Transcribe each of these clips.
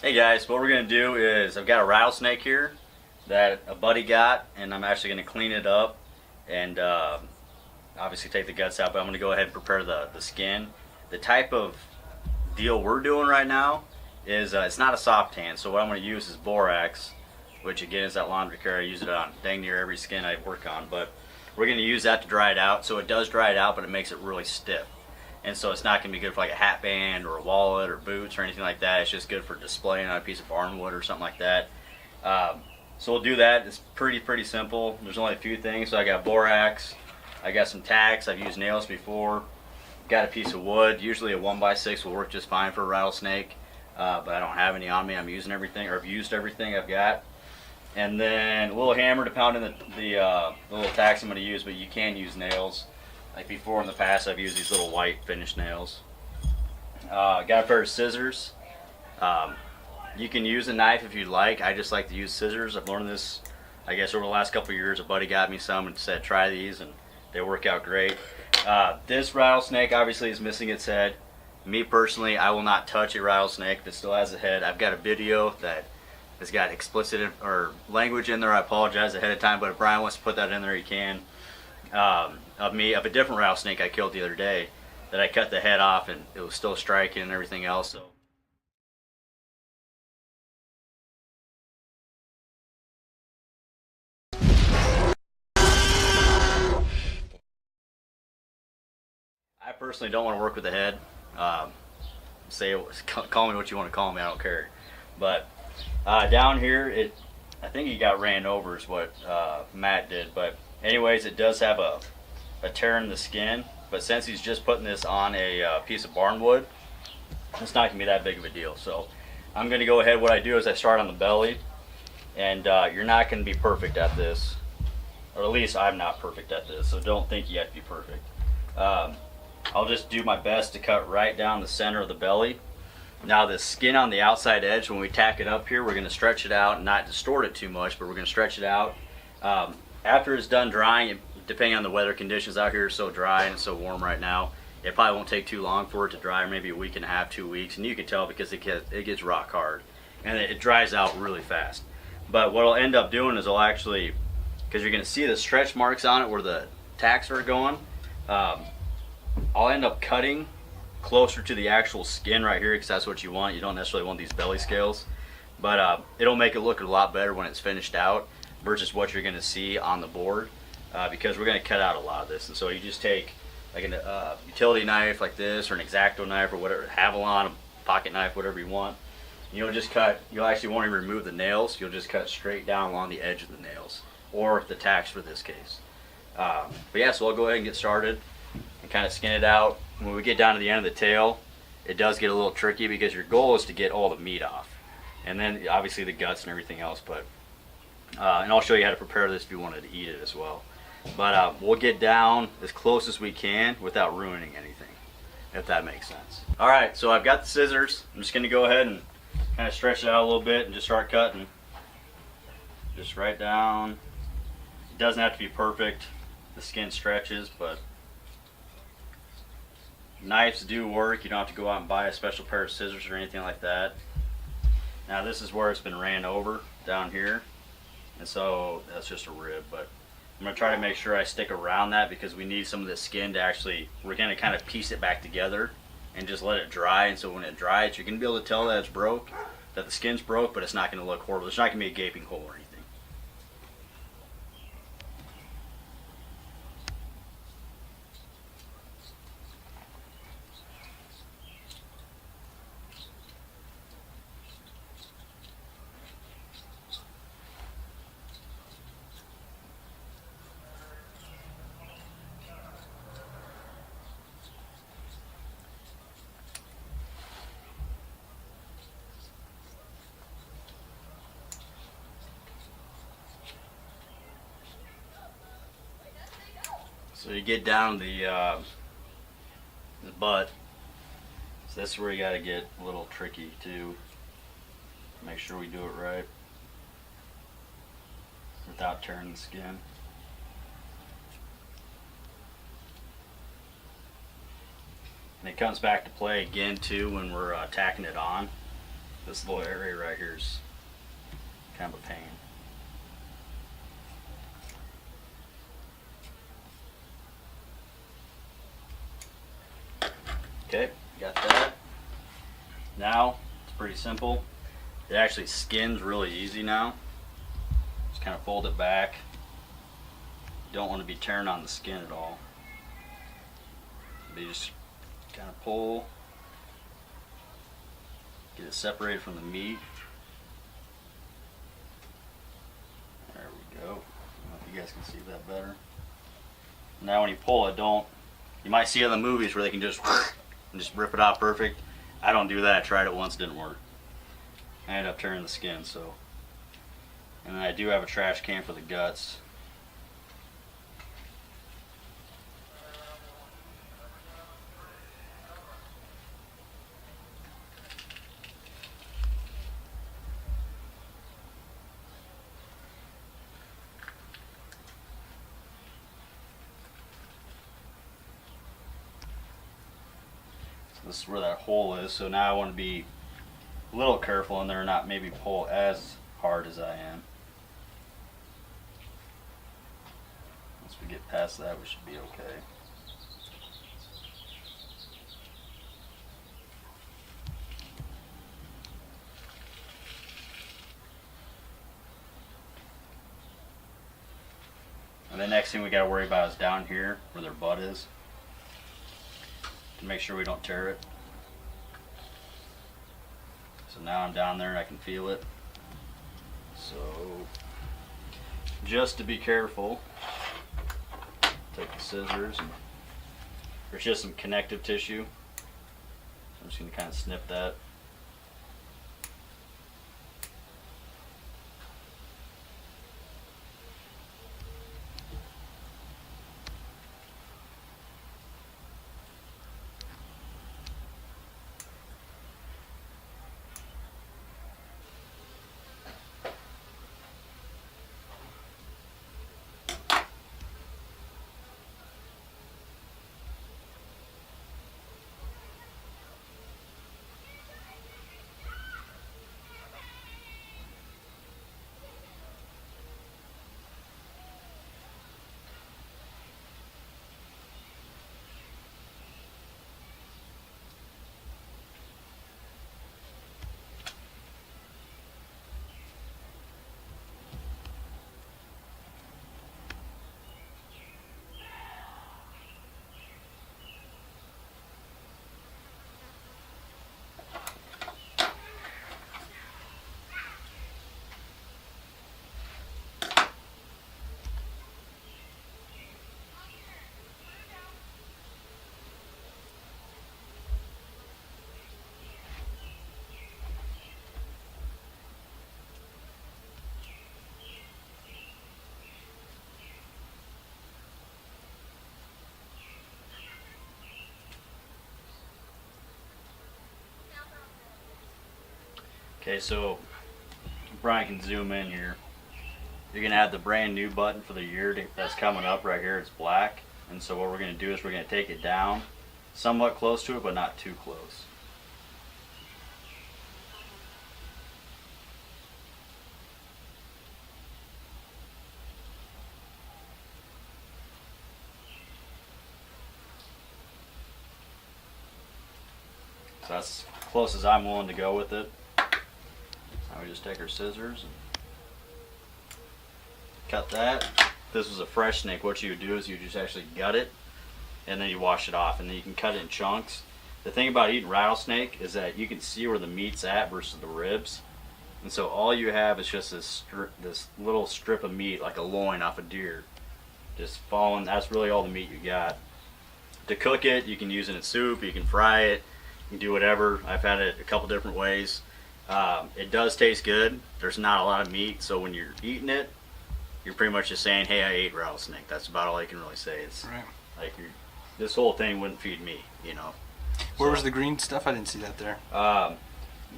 Hey guys, what we're going to do is I've got a rattlesnake here that a buddy got, and I'm actually going to clean it up and obviously take the guts out, but I'm going to go ahead and prepare the skin. The type of deal we're doing right now is it's not a soft tan, so what I'm going to use is borax, which again is that laundry care. I use it on dang near every skin I work on, but we're going to use that to dry it out. So it does dry it out, but it makes it really stiff. And so it's not going to be good for like a hat band or a wallet or boots or anything like that. It's just good for displaying on a piece of barnwood or something like that. So we'll do that. It's pretty simple. There's only a few things. So I got borax, I got some tacks. I've used nails before. Got a piece of wood. Usually a 1x6 will work just fine for a rattlesnake, but I don't have any on me. I'm using everything, or I've used everything I've got. And then a little hammer to pound in the little tacks I'm going to use, but you can use nails. Like before in the past, I've used these little white finished nails. Got a pair of scissors. You can use a knife if you'd like. I just like to use scissors. I've learned this, I guess, over the last couple of years. A buddy got me some and said try these, and they work out great. This rattlesnake obviously is missing its head. Me personally, I will not touch a rattlesnake if it still has a head. I've got a video that has got explicit or language in there. I apologize ahead of time, but if Brian wants to put that in there, he can. Of a different rattlesnake I killed the other day that I cut the head off and it was still striking and everything else. So I personally don't want to work with the head. Call me what you want to call me, I don't care. But down here, I think he got ran over is what Matt did. But anyways, it does have a tear in the skin, but since he's just putting this on a piece of barnwood, it's not gonna be that big of a deal. So I'm gonna go ahead. What I do is I start on the belly, and you're not gonna be perfect at this, or at least I'm not perfect at this, so don't think you have to be perfect. I'll just do my best to cut right down the center of the belly. Now the skin on the outside edge, when we tack it up here, we're gonna stretch it out and not distort it too much, but we're gonna stretch it out. After it's done drying, depending on the weather conditions out here, it's so dry and it's so warm right now, it probably won't take too long for it to dry, maybe a week and a half, 2 weeks, and you can tell because it gets rock hard and it dries out really fast. But what I'll end up doing is I'll actually, because you're going to see the stretch marks on it where the tacks are going, I'll end up cutting closer to the actual skin right here because that's what you want. You don't necessarily want these belly scales, but it'll make it look a lot better when it's finished out versus what you're going to see on the board. Because we're going to cut out a lot of this, and so you just take like a utility knife like this, or an X-Acto knife, or whatever, Havalon, a pocket knife, whatever you want. You'll just cut. You'll actually won't even remove the nails. You'll just cut straight down along the edge of the nails, or the tacks for this case. But yeah, so I'll go ahead and get started and kind of skin it out. When we get down to the end of the tail, it does get a little tricky because your goal is to get all the meat off, and then obviously the guts and everything else. But and I'll show you how to prepare this if you wanted to eat it as well. But we'll get down as close as we can without ruining anything, if that makes sense. Alright, so I've got the scissors. I'm just going to go ahead and kind of stretch it out a little bit and just start cutting. Just right down. It doesn't have to be perfect. The skin stretches, but knives do work. You don't have to go out and buy a special pair of scissors or anything like that. Now this is where it's been ran over down here, and so that's just a rib, but I'm going to try to make sure I stick around that because we need some of the skin to actually, we're going to kind of piece it back together and just let it dry. And so when it dries, you're going to be able to tell that it's broke, that the skin's broke, but it's not going to look horrible. It's not going to be a gaping hole or anything. So you get down the butt. So this is where you got to get a little tricky too. Make sure we do it right without tearing the skin. And it comes back to play again too when we're tacking it on. This little area right here is kind of a pain. Okay, got that. Now, it's pretty simple. It actually skins really easy now. Just kind of fold it back. You don't want to be tearing on the skin at all. You just kind of pull, get it separated from the meat. There we go. I don't know if you guys can see that better. Now when you pull it, you might see in the movies where they can just rip it out perfect. I don't do that. I tried it once, didn't work. I ended up tearing the skin, so. And then I do have a trash can for the guts. This is where that hole is, so now I want to be a little careful in there and not maybe pull as hard as I am. Once we get past that, we should be okay. And the next thing we got to worry about is down here where their butt is, to make sure we don't tear it. So now I'm down there and I can feel it. So just to be careful, take the scissors, and there's just some connective tissue. I'm just going to kind of snip that. Okay, so Brian can zoom in here. You're going to have the brand new button for the year that's coming up right here. It's black. And so what we're going to do is we're going to take it down somewhat close to it, but not too close. So that's as close as I'm willing to go with it. Now we just take our scissors and cut that. If this was a fresh snake, what you would do is you just actually gut it and then you wash it off, and then you can cut it in chunks. The thing about eating rattlesnake is that you can see where the meat's at versus the ribs, and so all you have is just this little strip of meat, like a loin off a deer, just falling. That's really all the meat you got. To cook it, you can use it in soup, you can fry it, you can do whatever. I've had it a couple different ways. It does taste good. There's not a lot of meat, so when you're eating it, you're pretty much just saying, hey, I ate rattlesnake. That's about all I can really say. It's right. Like this whole thing wouldn't feed me, you know. Where was the green stuff? I didn't see that there.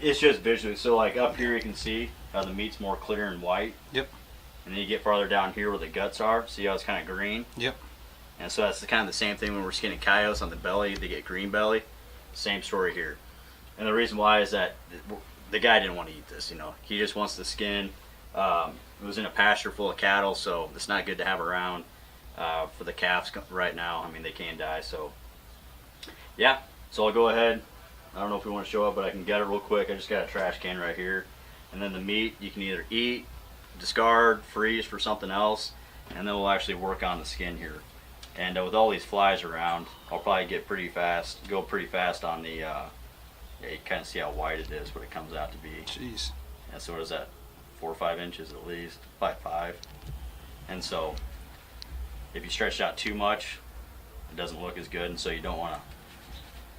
It's just visually. So like up here you can see how the meat's more clear and white. Yep. And then you get farther down here where the guts are. See how it's kind of green? Yep. And so that's kind of the same thing when we're skinning coyotes on the belly. They get green belly. Same story here. And the reason why is that the guy didn't want to eat this. You know, he just wants the skin. It was in a pasture full of cattle, so it's not good to have around for the calves right now. I mean, they can die. So yeah, so I'll go ahead. I don't know if we want to show up, but I can get it real quick. I just got a trash can right here. And then the meat you can either eat, discard, freeze for something else, and then we'll actually work on the skin here. And with all these flies around, I'll probably go pretty fast on the, yeah, you kind of see how wide it is, what it comes out to be. Jeez. And so what is that, 4 or 5 inches at least, probably 5. And so if you stretch out too much, it doesn't look as good, and so you don't want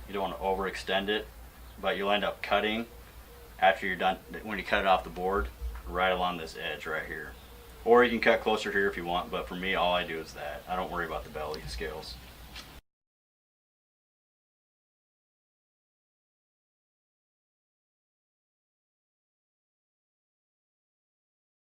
to overextend it, but you'll end up cutting after you're done, when you cut it off the board, right along this edge right here. Or you can cut closer here if you want, but for me, all I do is that. I don't worry about the belly scales.